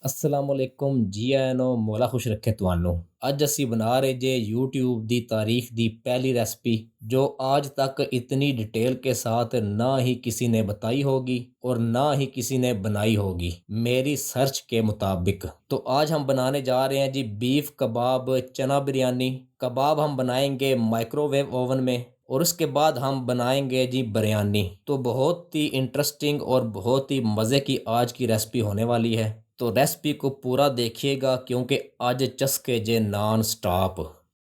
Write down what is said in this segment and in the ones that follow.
असलामुअलैकुम जी आया नो मौला खुश रखे ਤੁਹਾਨੂੰ ਅੱਜ ਅਸੀਂ ਬਣਾ ਰਹੇ ਜੇ YouTube ਦੀ ਤਾਰੀਖ ਦੀ पहली रेसिपी जो आज तक इतनी डिटेल के साथ ना ही किसी ने बताई होगी और ना ही किसी ने बनाई होगी मेरी सर्च के मुताबिक। तो आज हम बनाने जा रहे हैं जी बीफ कबाब चना बिरयानी। कबाब हम बनाएंगे माइक्रोवेव ओवन में और उसके बाद हम बनाएंगे जी बिरयानी। तो बहुत ही इंटरेस्टिंग और बहुत ही मज़े की आज की रेसिपी होने वाली है। तो रेसिपी को पूरा देखिएगा क्योंकि आज चस्के जे नॉन स्टॉप।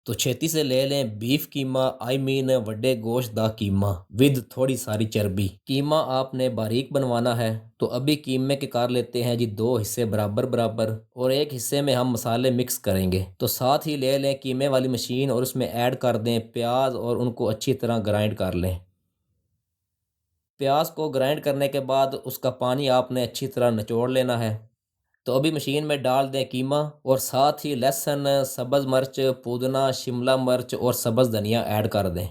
तो छेती से ले लें बीफ कीमा आई मीन वड्डे गोश्त दा कीमा विद थोड़ी सारी चर्बी। कीमा आपने बारीक बनवाना है। तो अभी कीमे के कर लेते हैं जी दो हिस्से बराबर बराबर और एक हिस्से में हम मसाले मिक्स करेंगे। तो साथ ही ले लें कीमे वाली मशीन और उसमें ऐड कर दें प्याज और उनको अच्छी तरह ग्राइंड कर लें। प्याज को ग्राइंड करने के बाद उसका पानी आपने अच्छी तरह निचोड़ लेना है। तो अभी मशीन में डाल दें कीमा और साथ ही लहसुन सब्ज़ मिर्च पुदीना शिमला मिर्च और सब्ज़ धनिया ऐड कर दें।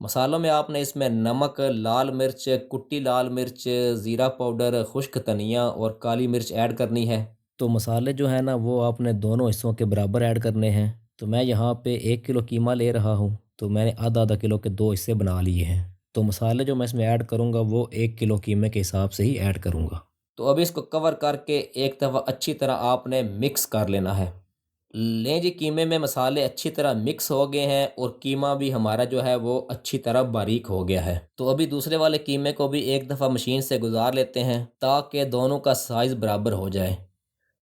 मसालों में आपने इसमें नमक लाल मिर्च कुट्टी लाल मिर्च ज़ीरा पाउडर खुश्क धनिया और काली मिर्च ऐड करनी है। तो मसाले जो है ना वो आपने दोनों हिस्सों के बराबर ऐड करने हैं। तो मैं यहाँ पे 1 किलो कीमा ले रहा हूँ तो मैंने आधा आधा किलो के दो हिस्से बना लिए हैं। तो मसाले जो मैं इसमें ऐड करूँगा वो 1 किलो कीमे के हिसाब से ही ऐड करूँगा। तो अभी इसको कवर करके एक दफ़ा अच्छी तरह आपने मिक्स कर लेना है। लें जी कीमे में मसाले अच्छी तरह मिक्स हो गए हैं और कीमा भी हमारा जो है वो अच्छी तरह बारीक हो गया है। तो अभी दूसरे वाले कीमे को भी एक दफ़ा मशीन से गुजार लेते हैं ताकि दोनों का साइज़ बराबर हो जाए।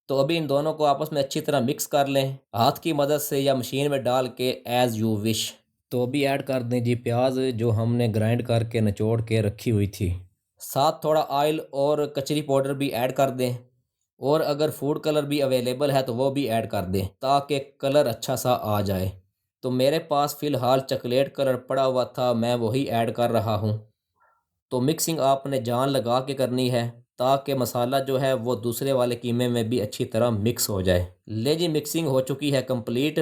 तो अभी इन दोनों को आपस में अच्छी तरह मिक्स कर लें हाथ की मदद से या मशीन में डाल के एज़ यू विश। तो अभी ऐड कर दें जी प्याज जो हमने ग्राइंड करके निचोड़ के रखी हुई थी। साथ थोड़ा ऑयल और कचरी पाउडर भी ऐड कर दें और अगर फूड कलर भी अवेलेबल है तो वो भी ऐड कर दें ताकि कलर अच्छा सा आ जाए। तो मेरे पास फ़िलहाल चॉकलेट कलर पड़ा हुआ था मैं वही ऐड कर रहा हूँ। तो मिक्सिंग आपने जान लगा के करनी है ताकि मसाला जो है वो दूसरे वाले कीमे में भी अच्छी तरह मिक्स हो जाए। ले जी मिक्सिंग हो चुकी है कंप्लीट।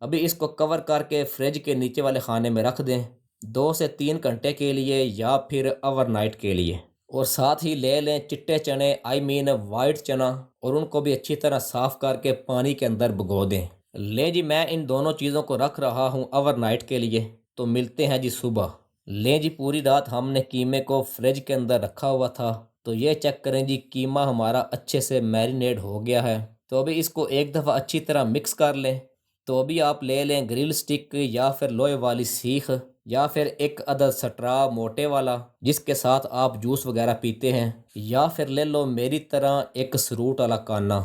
अभी इसको कवर करके फ्रिज के नीचे वाले खाने में रख दें 2 से 3 घंटे के लिए या फिर ओवरनाइट के लिए। और साथ ही ले लें चिट्टे चने आई मीन वाइट चना और उनको भी अच्छी तरह साफ़ करके पानी के अंदर भिगो दें। ले जी मैं इन दोनों चीज़ों को रख रहा हूँ ओवरनाइट के लिए। तो मिलते हैं जी सुबह। ले जी पूरी रात हमने कीमे को फ्रिज के अंदर रखा हुआ था। तो ये चेक करें जी कीमा हमारा अच्छे से मैरिनेट हो गया है। तो अभी इसको एक दफ़ा अच्छी तरह मिक्स कर लें। तो अभी आप ले लें ग्रिल स्टिक या फिर लोहे वाली सीख या फिर एक अदद स्ट्रा मोटे वाला जिसके साथ आप जूस वगैरह पीते हैं, या फिर ले लो मेरी तरह एक सरूट वाला काना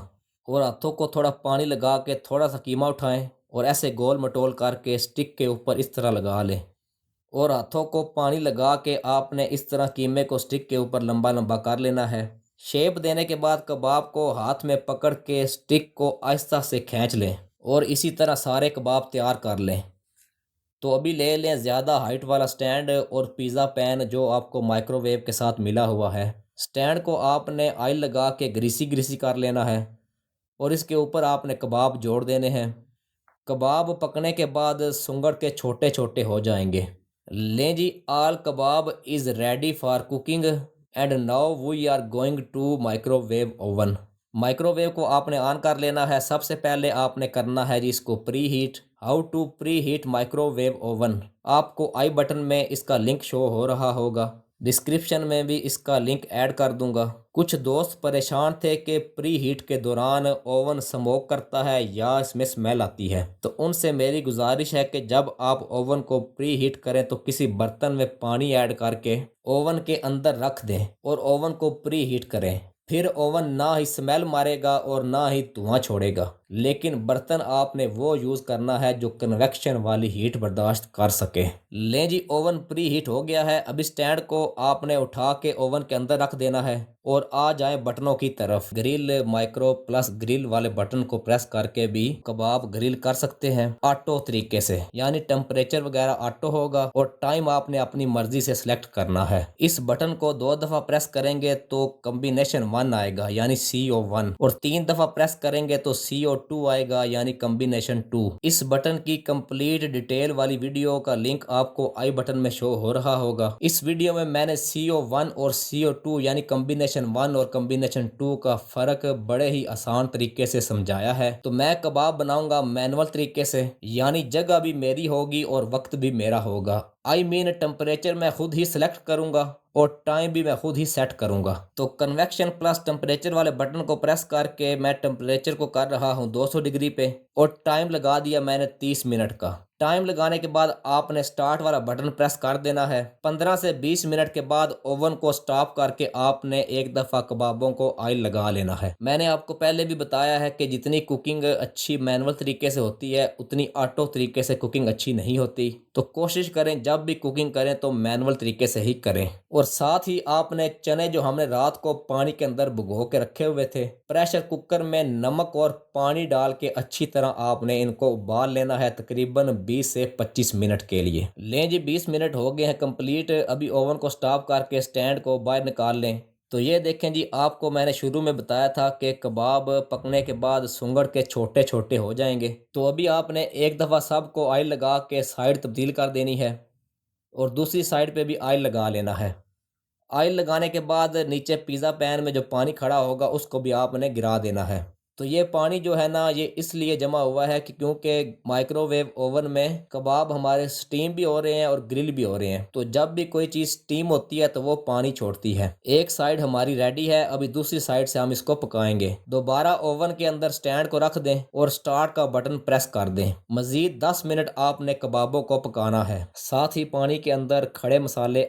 और हाथों को थोड़ा पानी लगा के थोड़ा सा कीमा उठाएं और ऐसे गोल मटोल करके स्टिक के ऊपर इस तरह लगा लें। और हाथों को पानी लगा के आपने इस तरह कीमे को स्टिक के ऊपर लंबा लंबा कर लेना है। शेप देने के बाद कबाब को हाथ में पकड़ के स्टिक को आहिस्ता से खींच लें और इसी तरह सारे कबाब तैयार कर लें। तो अभी ले लें ज़्यादा हाइट वाला स्टैंड और पिज़्ज़ा पैन जो आपको माइक्रोवेव के साथ मिला हुआ है। स्टैंड को आपने ऑयल लगा के ग्रीसी ग्रीसी कर लेना है और इसके ऊपर आपने कबाब जोड़ देने हैं। कबाब पकने के बाद सुंगड़ के छोटे छोटे हो जाएंगे। लें जी all kebab is ready for cooking and now we are going to microwave oven. Microwave को आपने ऑन कर लेना है। सबसे पहले आपने करना है जी इसको preheat. How to preheat microwave oven, आपको आई बटन में इसका लिंक शो हो रहा होगा। डिस्क्रिप्शन में भी इसका लिंक ऐड कर दूंगा। कुछ दोस्त परेशान थे कि प्री हीट के दौरान ओवन स्मोक करता है या इसमें स्मेल आती है। तो उनसे मेरी गुजारिश है कि जब आप ओवन को प्री हीट करें तो किसी बर्तन में पानी ऐड करके ओवन के अंदर रख दें और ओवन को प्री हीट करें। फिर ओवन ना ही स्मेल मारेगा और ना ही धुआं छोड़ेगा। लेकिन बर्तन आपने वो यूज़ करना है जो कन्वेक्शन वाली हीट बर्दाश्त कर सके। लें जी ओवन प्री हीट हो गया है। अभी स्टैंड को आपने उठा के ओवन के अंदर रख देना है और आ जाए बटनों की तरफ। ग्रिल माइक्रो प्लस ग्रिल वाले बटन को प्रेस करके भी कबाब ग्रिल कर सकते हैं ऑटो तरीके से, यानी टेम्परेचर वगैरह ऑटो होगा और टाइम आपने अपनी मर्जी से सिलेक्ट करना है। इस बटन को 2 दफ़ा प्रेस करेंगे तो कॉम्बिनेशन 1 आएगा यानी CO1 और 3 दफ़ा प्रेस करेंगे तो CO2 आएगा, यानी कम्बिनेशन 2। इस बटन की कंप्लीट डिटेल वाली वीडियो का लिंक आपको आई बटन में शो हो रहा होगा। इस वीडियो में मैंने CO1 और CO2 यानी कम्बिनेशन 1 और कम्बिनेशन 2 का फ़र्क बड़े ही आसान तरीके से समझाया है। तो मैं कबाब बनाऊंगा मैनुअल तरीके से, यानी जगह भी मेरी होगी और वक्त भी मेरा होगा। टेम्परेचर मैं खुद ही सिलेक्ट करूंगा और टाइम भी मैं खुद ही सेट करूंगा। तो कन्वेक्शन प्लस टेम्परेचर वाले बटन को प्रेस करके मैं टेम्परेचर को कर रहा हूं 200 डिग्री पे और टाइम लगा दिया मैंने 30 मिनट का। टाइम लगाने के बाद आपने स्टार्ट वाला बटन प्रेस कर देना है। 15 से 20 मिनट के बाद ओवन को स्टॉप करके आपने एक दफ़ा कबाबों को ऑयल लगा लेना है। मैंने आपको पहले भी बताया है कि जितनी कुकिंग अच्छी मैनुअल तरीके से होती है उतनी ऑटो तरीके से कुकिंग अच्छी नहीं होती। तो कोशिश करें जब भी कुकिंग करें तो मैनुअल तरीके से ही करें। और साथ ही आपने चने जो हमने रात को पानी के अंदर भिगो के रखे हुए थे, प्रेशर कुकर में नमक और पानी डाल के अच्छी तरह आपने इनको उबाल लेना है तकरीबन 20 से 25 मिनट के लिए। लें जी, 20 मिनट हो गए हैं कंप्लीट। अभी ओवन को स्टॉप करके स्टैंड को बाहर निकाल लें। तो ये देखें जी, आपको मैंने शुरू में बताया था कि कबाब पकने के बाद सुंगड़ के छोटे छोटे हो जाएंगे। तो अभी आपने एक दफ़ा सबको ऑयल लगा के साइड तब्दील कर देनी है और दूसरी साइड पे भी ऑयल लगा लेना है। ऑयल लगाने के बाद नीचे पिज़्ज़ा पैन में जो पानी खड़ा होगा उसको भी आपने गिरा देना है। तो ये पानी जो है ना, ये इसलिए जमा हुआ है कि क्योंकि माइक्रोवेव ओवन में कबाब हमारे स्टीम भी हो रहे हैं और ग्रिल भी हो रहे हैं। तो जब भी कोई चीज़ स्टीम होती है तो वो पानी छोड़ती है। एक साइड हमारी रेडी है, अभी दूसरी साइड से हम इसको पकाएंगे। दोबारा ओवन के अंदर स्टैंड को रख दें और स्टार्ट का बटन प्रेस कर दें। मजीद 10 मिनट आपने कबाबों को पकाना है। साथ ही पानी के अंदर खड़े मसाले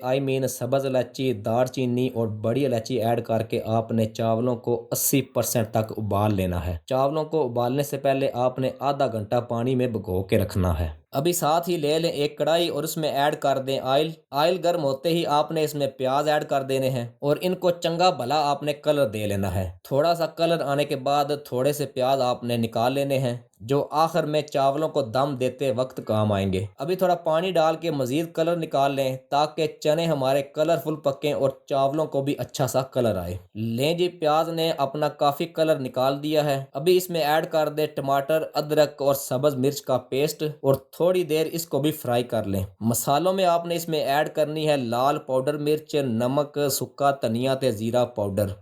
सब्ज़ इलायची, दालचीनी और बड़ी इलायची ऐड करके आपने चावलों को 80% तक उबाल लेना है। चावलों को उबालने से पहले आपने आधा घंटा पानी में भिगो के रखना है। अभी साथ ही ले लें एक कढ़ाई और उसमें ऐड कर दें ऑयल। ऑयल गर्म होते ही आपने इसमें प्याज ऐड कर देने हैं और इनको चंगा भला आपने कलर दे लेना है। थोड़ा सा कलर आने के बाद थोड़े से प्याज आपने निकाल लेने हैं जो आखिर में चावलों को दम देते वक्त काम आएंगे। अभी थोड़ा पानी डाल के मजीद कलर निकाल लें ताकि चने हमारे कलरफुल पकें और चावलों को भी अच्छा सा कलर आए। लें जी, प्याज ने अपना काफ़ी कलर निकाल दिया है। अभी इसमें ऐड कर दे टमाटर, अदरक और सब्ज़ मिर्च का पेस्ट और थोड़ी देर इसको भी फ्राई कर लें। मसालों में आपने इसमें ऐड करनी है लाल पाउडर मिर्च, नमक, सूखा धनिया ते ज़ीरा पाउडर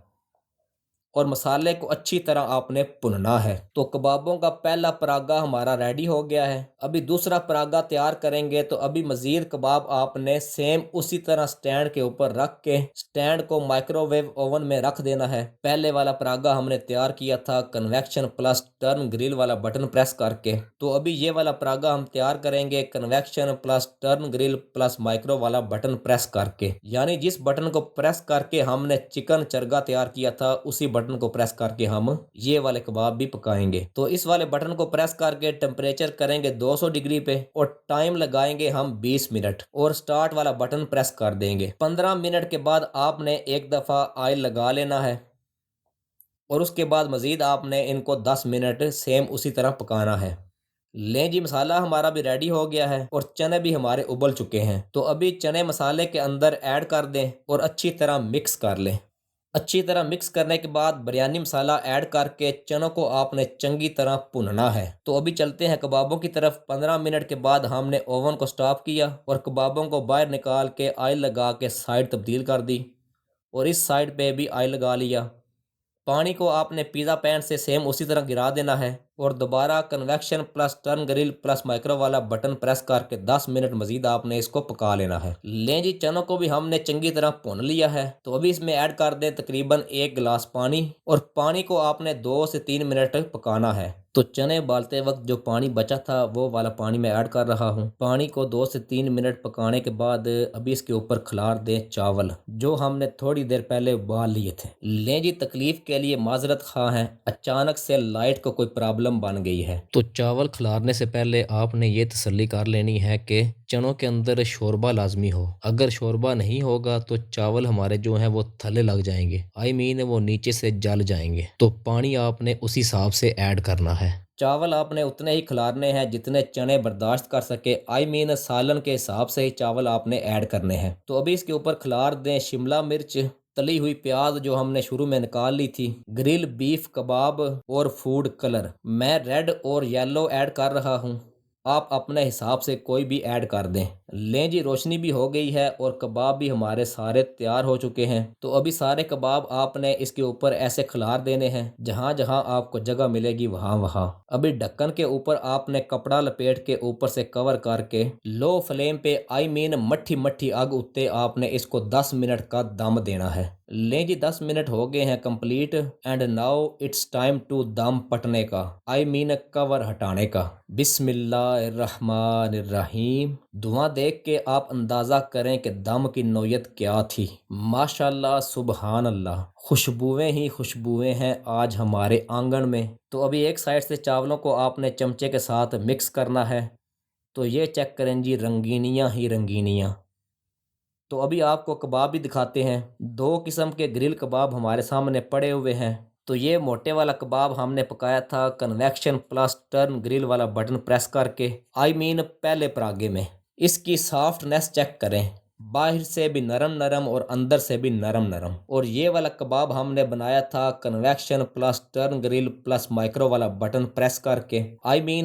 और मसाले को अच्छी तरह आपने भुनना है। तो कबाबों का पहला परागा हमारा रेडी हो गया है। अभी दूसरा परागा तैयार करेंगे। तो अभी मजीद कबाब आपने सेम उसी तरह स्टैंड के ऊपर रख के स्टैंड को माइक्रोवेव ओवन में रख देना है। पहले वाला परागा हमने तैयार किया था कन्वेक्शन प्लस टर्न ग्रिल वाला बटन प्रेस करके। तो अभी ये वाला परागा हम तैयार करेंगे convection plus turn grill plus micro वाला बटन प्रेस करके, यानी जिस बटन को प्रेस करके हमने चिकन चरगा तैयार किया था उसी बटन को प्रेस करके हम ये वाले कबाब भी पकाएंगे। तो इस वाले बटन को प्रेस करके टेम्परेचर करेंगे 200 डिग्री पे और टाइम लगाएंगे हम 20 मिनट और स्टार्ट वाला बटन प्रेस कर देंगे। 15 मिनट के बाद आपने एक दफ़ा ऑयल लगा लेना है और उसके बाद मज़ीद आपने इनको 10 मिनट सेम उसी तरह पकाना है। लें जी, मसाला हमारा भी रेडी हो गया है और चने भी हमारे उबल चुके हैं। तो अभी चने मसाले के अंदर ऐड कर दें और अच्छी तरह मिक्स कर लें। अच्छी तरह मिक्स करने के बाद बिरयानी मसाला ऐड करके चनों को आपने चंगी तरह भुनना है। तो अभी चलते हैं कबाबों की तरफ। 15 मिनट के बाद हमने ओवन को स्टॉप किया और कबाबों को बाहर निकाल के ऑयल लगा के साइड तब्दील कर दी और इस साइड पे भी ऑयल लगा लिया। पानी को आपने पिज़्ज़ा पैन से सेम उसी तरह गिरा देना है और दोबारा convection plus turn grill plus micro वाला बटन प्रेस करके 10 मिनट मजीद आपने इसको पका लेना है। लें जी, चनों को भी हमने चंगी तरह भून लिया है। तो अभी इसमें ऐड कर दें तकरीबन 1 गिलास पानी और पानी को आपने 2 से 3 मिनट पकाना है। तो चने उबालते वक्त जो पानी बचा था वो वाला पानी मैं ऐड कर रहा हूँ। पानी को 2 से 3 मिनट पकाने के बाद अभी इसके ऊपर खिलार दें चावल जो हमने थोड़ी देर पहले उबाल लिए थे। लें जी, तकलीफ के लिए माजरत खा हैं, अचानक से लाइट को कोई प्रॉब्लम बन गई है। तो चावल खिलारने से पहले आपने ये तसल्ली कर लेनी है कि चनों के अंदर शोरबा लाजमी हो। अगर शोरबा नहीं होगा तो चावल हमारे जो हैं वो थले लग जाएंगे, वो नीचे से जल जाएंगे। तो पानी आपने उस हिसाब से ऐड करना है। चावल आपने उतने ही खिलारने हैं जितने चने बर्दाश्त कर सके। सालन के हिसाब से ही चावल आपने ऐड करने हैं। तो अभी इसके ऊपर खिलार दें शिमला मिर्च तली हुई प्याज जो हमने शुरू में निकाल ली थी, ग्रिल बीफ कबाब और फूड कलर। मैं रेड और येलो ऐड कर रहा हूँ, आप अपने हिसाब से कोई भी ऐड कर दें। लें जी, रोशनी भी हो गई है और कबाब भी हमारे सारे तैयार हो चुके हैं। तो अभी सारे कबाब आपने इसके ऊपर ऐसे खिलार देने हैं, जहाँ जहाँ आपको जगह मिलेगी वहाँ वहाँ। अभी ढक्कन के ऊपर आपने कपड़ा लपेट के ऊपर से कवर करके लो फ्लेम पे मट्ठी मट्ठी आग उत्ते आपने इसको 10 मिनट का दम देना है। लें जी, 10 मिनट हो गए हैं complete and now it's time to दम पटने का, कवर हटाने का। बिस्मिल्लाहिर्रहमानिर्रहीम। धुआं देख के आप अंदाज़ा करें कि दम की नौयत क्या थी। माशाल्लाह, सुबहान अल्लाह, खुशबुएं ही खुशबुएं हैं आज हमारे आंगन में। तो अभी एक साइड से चावलों को आपने चमचे के साथ मिक्स करना है। तो ये चेक करें जी, रंगीनियाँ ही रंगीनियाँ। तो अभी आपको कबाब भी दिखाते हैं। दो किस्म के ग्रिल कबाब हमारे सामने पड़े हुए हैं। तो ये मोटे वाला कबाब हमने पकाया था कन्वेक्शन प्लस टर्न ग्रिल वाला बटन प्रेस करके, पहले परागे में। इसकी सॉफ्टनेस चेक करें, बाहर से भी नरम नरम और अंदर से भी नरम नरम। और ये वाला कबाब हमने बनाया था convection plus turn grill plus micro वाला बटन प्रेस करके,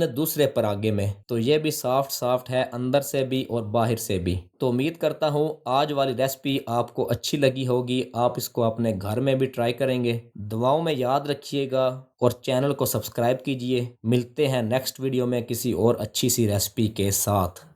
दूसरे परागे में। तो ये भी सॉफ्ट सॉफ्ट है अंदर से भी और बाहर से भी। तो उम्मीद करता हूँ आज वाली रेसिपी आपको अच्छी लगी होगी। आप इसको अपने घर में भी ट्राई करेंगे। दुआओं में याद रखिएगा और चैनल को सब्सक्राइब कीजिए। मिलते हैं नेक्स्ट वीडियो में किसी और अच्छी सी रेसिपी के साथ।